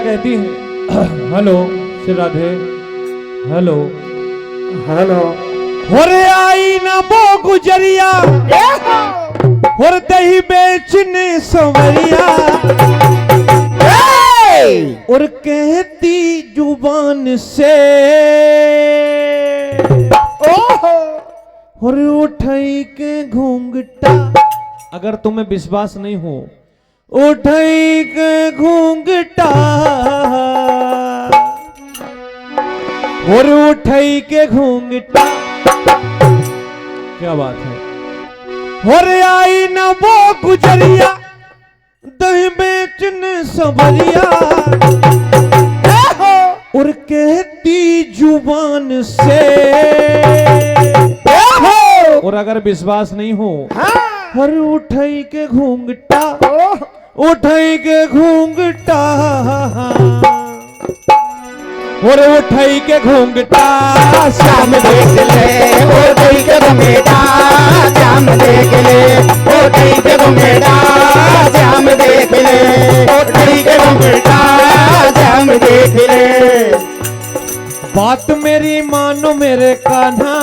कहती है hello Shri Radhe hello hello होरे आई ना वो गुजरिया और दही बेचने सवरिया और कहती जुबान से और उठाई के घूंघटा। अगर तुम्हें विश्वास नहीं हो उठाई के घूंघटा और उठाई के घूंघटा। क्या बात है। और आई ना वो गुजरिया दही बेचने सवरिया और कहती जुबान से। और अगर विश्वास नहीं हो हर उठाई के घूंघटा उठाई के घूंघटा और उठाई के घूंघटा शाम देख ले उठाई के घूंघटा शाम देख ले उठाई के घूंघटा शाम देख ले उठाई के घूंघटा शाम देख ले। बात मेरी मानो मेरे कान्हा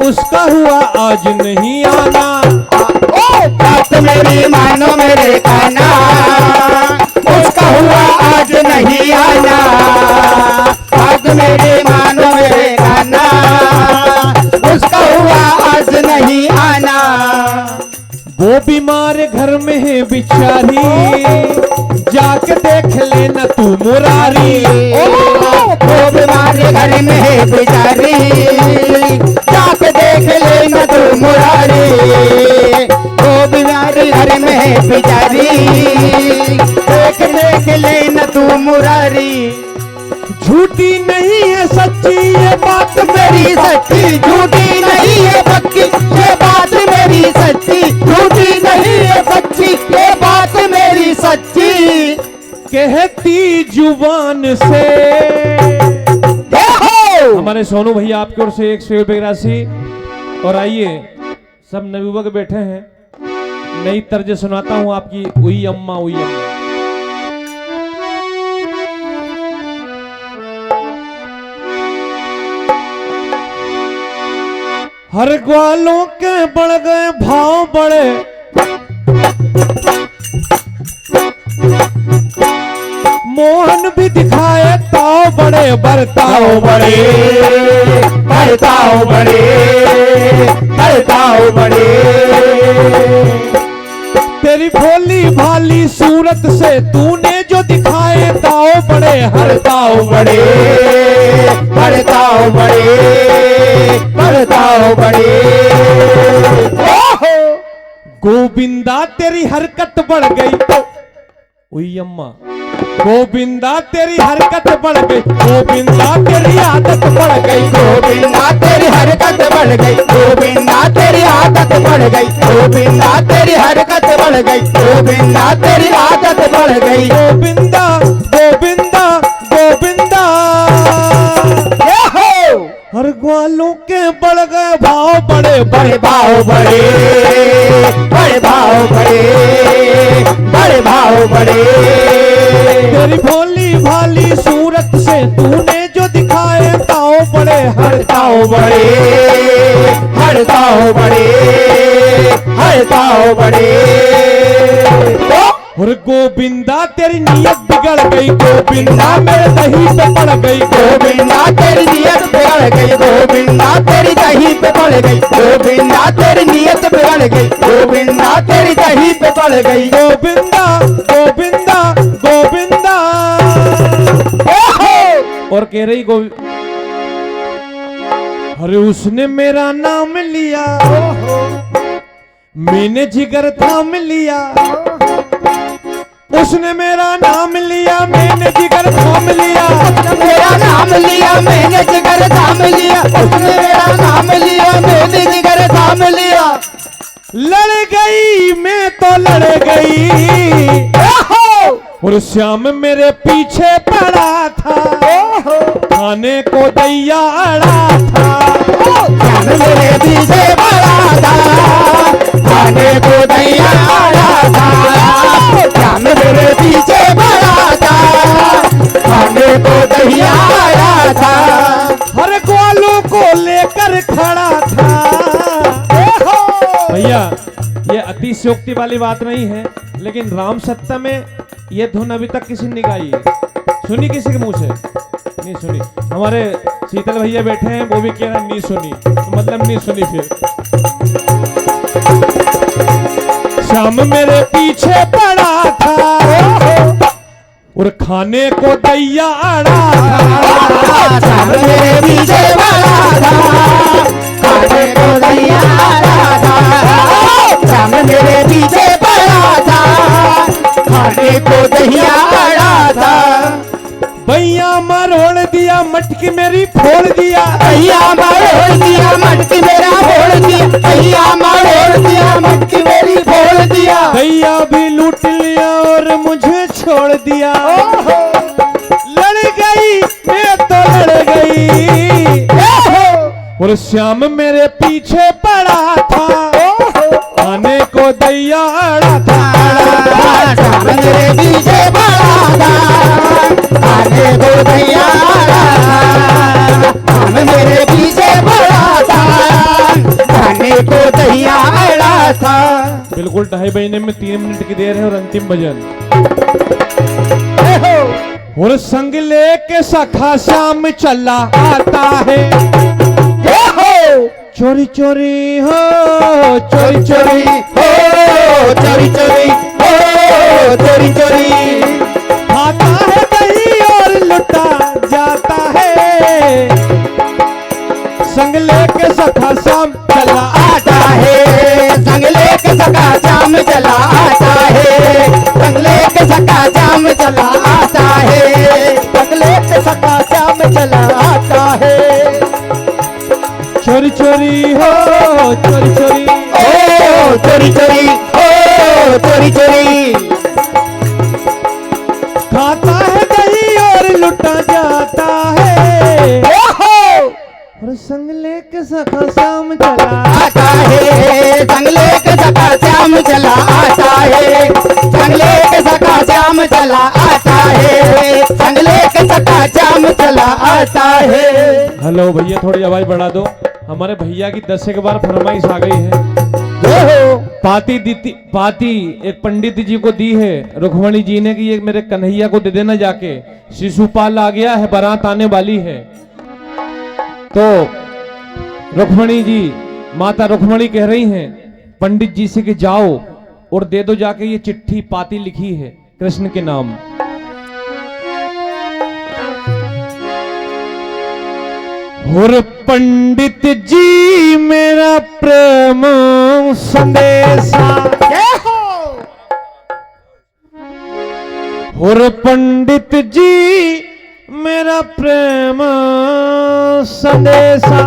उसका हुआ आज नहीं आना। बात मेरी मानो मेरे कान्हा उसका हुआ आज नहीं आना। बात मेरी मानो मेरे कान्हा उसका हुआ आज नहीं आना। वो बीमार घर में है बिचारी जाके देख लेना तू मुरारी। वो बीमार घर में है बिचारी जाके देख लेना तू मुरारी। वो बीमार घर में है बिचारी देख लेना तू मुरारी। झूठी नहीं है सच्ची ये बात मेरी सच्ची झूठी नहीं है पक्की ये बात मेरी सच्ची झूठी नहीं है सच्ची ये बात मेरी सच्ची। कहती जुबान से। हमारे सोनू भैया आपकी ओर से 100 रुपए राशि। और आइए सब नवयुवक बैठे हैं नई तर्ज सुनाता हूं आपकी उई अम्मा उई अम्मा। हर ग्वालों के बढ़ गए भाव बड़े मोहन भी दिखाए ताव बड़े बरताव बड़े बरताव बड़े बरताव बड़े। तेरी भोली भाली सूरत से तूने जो दिखाए ताव बड़े हरताव बड़े बरताव बड़े बरताव बड़े। गोविंदा तेरी हरकत बढ़ गई उई अम्मा। गोविंदा तेरी हरकत बढ़ गई गोविंदा तेरी आदत बढ़ गई। गोविंदा तेरी हरकत बढ़ गई गोविंदा तेरी आदत बढ़ गई गोविंदा तेरी हरकत बढ़ गई गोविंदा तेरी आदत बढ़ गई। गोविंदा गोविंदा गोविंदा हर ग्वालों के बढ़ गए भाव बड़े बड़े भाव बड़े बड़े भाव बड़े बड़े भाव बड़े। तेरी भोली भाली सूरत से तूने जो दिखाए ताव बड़े हरताव बड़े हरताव बड़े हरताव बड़े। और गोविंदा तेरी नियत बिगड़ गई गोविंदा मेरे दही पे पड़ गई गोविंदा तेरी नियत बिगड़ गई गोविंदा तेरी दही पे पड़ गई गोविंदा तेरी नियत बिगड़ गई गोविंदा तेरी दही पे पड़ गई। गोविंदा गोविंदा गोविंदा। और कह रही अरे उसने मेरा नाम लिया मैंने जिगर थाम लिया। उसने मेरा नाम लिया मैंने जिगर थाम लिया। मेरा नाम लिया मैंने जिगर थाम लिया उसने मेरा नाम लिया मैंने जिगर थाम लिया। लड़ गई मैं तो लड़ गई और श्याम मेरे पीछे पड़ा था खाने को दैया अड़ा था। श्याम मेरे पीछे पड़ा था खाने को दैया अड़ा था। श्याम मेरे पीछे पड़ा था को दहिया आया था। हर ग्वालों को लेकर खड़ा था। भैया ये अतिशयोक्ति वाली बात नहीं है, लेकिन राम सत्ता में ये धुन अभी तक किसी ने गाई है? सुनी किसी के मुंह से? नहीं सुनी। हमारे शीतल भैया बैठे हैं, वो भी कह रहे हैं नहीं सुनी, तो मतलब नहीं सुनी। फिर श्याम मेरे पीछे पड़ा था और खाने को दैया अड़ा था। श्याम मेरे पीछे पड़ा था, खाने को दैया अड़ा था। श्याम मेरे पीछे पड़ा था, खाने को दैया अड़ा था। भैया मरोड़ दिया मटकी मेरी फोड़ दिया। भैया मरोड़ दिया मटकी मेरा फोड़ दिया। भैया मरोड़ दिया मटकी मेरी फोड़ दिया। भैया भी लूट लिया और मुझे छोड़ दिया। लड़ गई मैं तो लड़ गई और श्याम मेरे पीछे पड़ा था, खाने को दैया अड़ा था। श्याम मेरे पीछे पड़ा था, खाने को दैया अड़ा था। श्याम मेरे पीछे पड़ा था, खाने को दैया अड़ा था। बिल्कुल 2.5 महीने में 3 मिनट की देर है और अंतिम भजन। और संग लेके सखा श्याम चला आता है। चोरी चोरी हो चोरी चोरी हो चोरी चोरी हो चोरी चोरी खाता है दही और लुटा जाता है। संग लेके सखा श्याम चला आता है। संग लेके सखा श्याम चला आता है। संग लेके सखा श्याम चला आता है। संग लेके सखा श्याम चला आता है। चोरी चोरी हो चोरी चोरी ओ चोरी चोरी ओ चोरी चोरी खाता है दही और लुटा जाता है। और संग लेके सखा श्याम चला आता है। संग लेके सखा श्याम चला आता है। संग लेके सखा श्याम चला आता है। संग लेके सखा श्याम चला आता है। हेलो भैया थोड़ी आवाज बढ़ा दो, हमारे भैया की 10 एक बार फरमाइश आ गई है। पाती एक पंडित जी को दी है रुक्मणी जी ने कि ये मेरे कन्हैया को दे देना जाके, शिशुपाल आ गया है, बारात आने वाली है। तो रुक्मणी जी, माता रुक्मणी कह रही हैं पंडित जी से कि जाओ और दे दो जाके ये चिट्ठी, पाती लिखी है कृष्ण के नाम। और पंडित जी मेरा प्रेम संदेशा। और पंडित जी मेरा प्रेम संदेशा।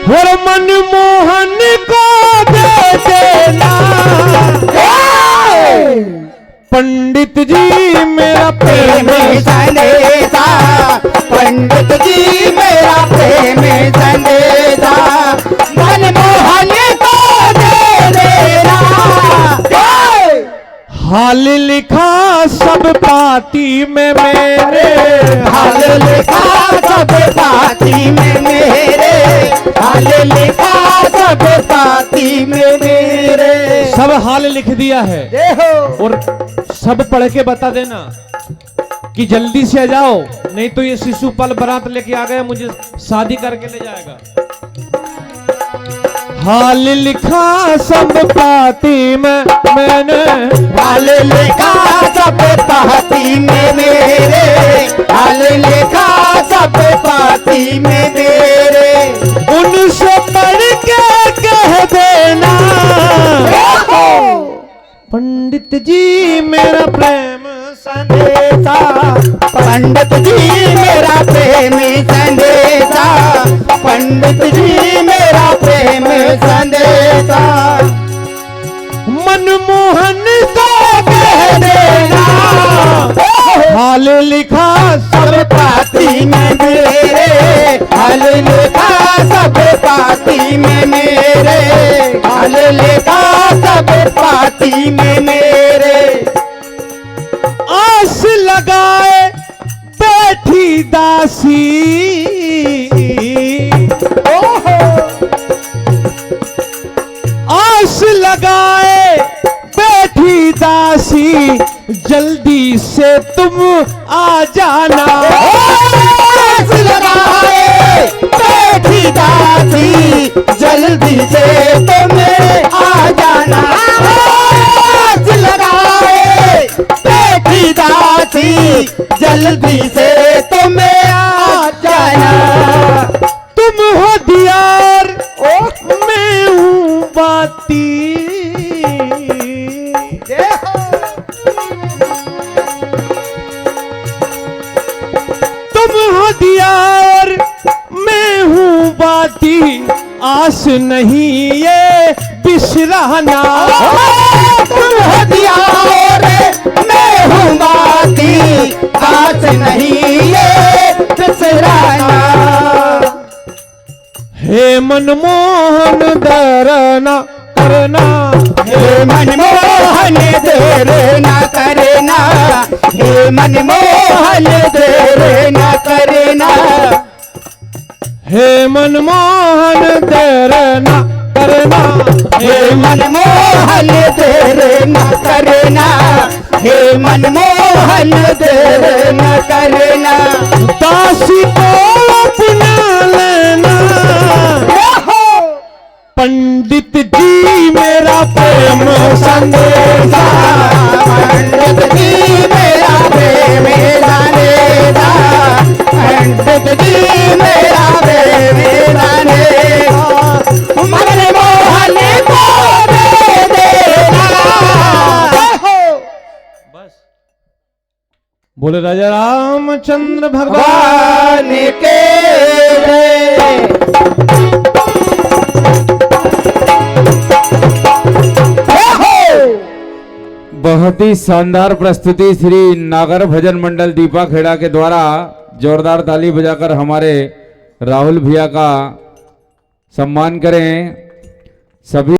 और मनमोहन को दे देना। पंडित जी मेरा प्रेम संदेशा। पंडित जी मेरा प्रेम संदेशा। मनमोहन को दे देना। हाल लिखा सब पाती में मेरे। हाल लिखा सब पाती में मेरे। हाल लिखा सब पाती में मेरे। सब हाल लिख दिया है और सब पढ़ के बता देना कि जल्दी से आ जाओ, नहीं तो ये शिशुपाल बारात लेके आ गया, मुझे शादी करके ले जाएगा। हाल लिखा सब पाती में मैंने। हाल लिखा सब पाती में मेरे। हाल लिखा सब पाती में मेरे। उनसे पढ़ के कह देना पंडित जी मेरा प्रेम संदेशा। पंडित जी मेरा प्रेम संदेशा। पंडित जी मेरा प्रेम संदेशा। मनमोहन को कह देना हाल लिखा सब पाती में मेरे। हाल लिखा सब पाती में मेरे। हाल लिखा सब पाती में मेरे। आस लगाए बैठी दासी, आस लगाए बैठी दासी, जल्दी से तुम आ जाना। आस लगाए बैठी दासी, जल्दी से तुम्हें आ जाना। आस लगाए बैठी दासी, जल्दी से तुम्हें आ जाना। तुम हो दियार मैं हूँ बाती, तुम हो दियार मैं हूँ बाती, आस नहीं ये बिसराना। तुम हो दियार मैं हूँ बाती, आस नहीं ये बिसराना। हे मनमोहन डरना करना, हे मनमोहन देर न करना, हे मनमोहन देर न करना। हे मनमोहन डरना करना, हे मनमोहन देर न करना, हे मनमोहन देर न करना। दासी को अपना लेना, पंडित जी मेरा प्रेम संदेशा, पंडित जी मेरा प्रेम संदेशा, पंडित जी मेरा प्रेम संदेशा। मनमोहन को दे देना। बस बोले राजा रामचंद्र भगवान भगवान के जय। बहुत ही शानदार प्रस्तुति श्री नागर भजन मंडल दीपा खेड़ा के द्वारा जोरदार ताली बजाकर हमारे राहुल भैया का सम्मान करें सभी।